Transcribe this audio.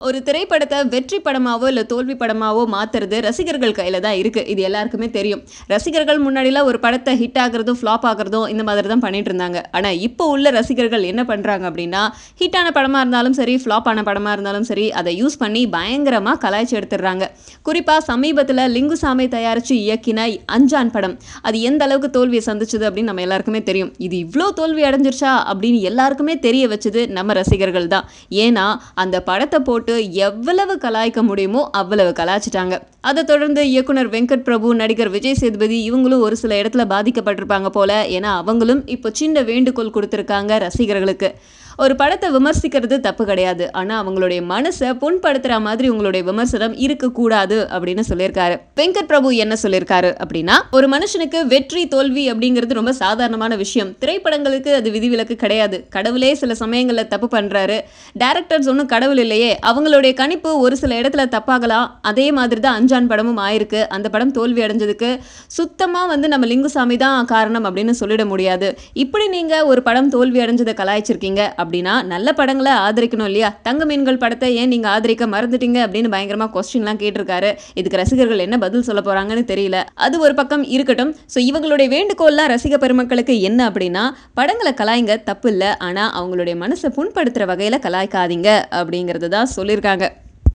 ஒரு திரைப்படத்த வெற்றி படமாவோ, இல்ல தோல்வி படமாவோ மாத்துறது ரசிகர்கள் கையில தான் இருக்கு. இது எல்லாருக்குமே தெரியும். ரசிகர்கள் முன்னாடிலாம் ஒரு படத்த ஹிட் ஆகுறதும், ஃப்ளாப் ஆகுறதும் இந்த மாதிரி தான் பண்ணிட்டு இருந்தாங்க. ஆனா, இப்போ உள்ள ரசிகர்கள் என்ன பண்றாங்க அப்டின்னா, ஹிட்டான படமா இருந்தாலும் சரி, ஃப்ளாப் ஆன படமா இருந்தாலும் சரி, அத யூஸ் பண்ணி பயங்கரமா கலாய்ச்சு எடுத்துடுறாங்க. குறிப்பா சமீபத்தில லிங்குசாமி தயாரிச்சு இயக்கின அஞ்சான் படம். அது எந்த அளவுக்கு தோல்விய சந்திச்சது அப்டின்னு நம்ம எல்லாருக்குமே தெரியும். இது இவ்ளோ தோல்வி அடைஞ்சிருச்சா அப்டின்னு எல்லாருக்குமே தெரிய வச்சது நம்ம ரசிகர்கள் தான். ஏன்னா, அந்த படத்த போட்டு எவ்வளவு கலாய்க்க முடியுமோ அவ்வளவு கலாய்ச்சிட்டாங்க. அதை தொடர்ந்து இயக்குனர் வெங்கட் பிரபு, நடிகர் விஜய் சேதுபதி இவங்களும் ஒரு சில இடத்துல பாதிக்கப்பட்டிருப்பாங்க போல. ஏன்னா அவங்களும் இப்போ சின்ன வேண்டுகோள் கொடுத்திருக்காங்க ரசிகர்களுக்கு. ஒரு படத்தை விமர்சிக்கிறது தப்பு கிடையாது. ஆனா அவங்களுடைய மனசை புண்படுத்துற மாதிரி உங்களுடைய விமர்சனம் இருக்கக்கூடாது அப்படின்னு சொல்லியிருக்காரு. வெங்கட் பிரபு என்ன சொல்லியிருக்காரு அப்படின்னா, ஒரு மனுஷனுக்கு வெற்றி தோல்வி அப்படிங்கிறது ரொம்ப சாதாரணமான விஷயம். திரைப்படங்களுக்கு அது விதிவிலக்கு கிடையாது. கடவுளே சில சமயங்கள்ல தப்பு பண்றாரு. டைரக்டர்ஸ் ஒன்றும் கடவுள் இல்லையே, அவங்களுடைய கணிப்பு ஒரு சில இடத்துல தப்பாகலாம். அதே மாதிரி தான் அஞ்சான் படமும் ஆயிருக்கு. அந்த படம் தோல்வி அடைஞ்சதுக்கு சுத்தமா நம்ம லிங்குசாமி தான் காரணம் அப்படின்னு சொல்லிட முடியாது. இப்படி நீங்க ஒரு படம் தோல்வி அடைஞ்சதை கலாய்ச்சிருக்கீங்க அப்படின்னா நல்ல படங்களை ஆதரிக்கணும் இல்லையா? தங்க மீன்கள் படத்தை ஏன் நீங்க ஆதரிக்க மறந்துட்டீங்க அப்படின்னு பயங்கரமா கொஸ்டின்லாம் கேட்டிருக்காரு. இதுக்கு ரசிகர்கள் என்ன பதில் சொல்ல போறாங்கன்னு தெரியல. அது ஒரு பக்கம் இருக்கட்டும். ஸோ இவங்களுடைய வேண்டுகோள்லாம் ரசிக பெருமக்களுக்கு என்ன அப்படின்னா, படங்களை கலாய்ங்க, தப்பு இல்லை. ஆனா அவங்களுடைய மனசை புண்படுத்துற வகையில கலாய்க்காதீங்க அப்படிங்கிறது தான் சொல்லியிருக்காங்க.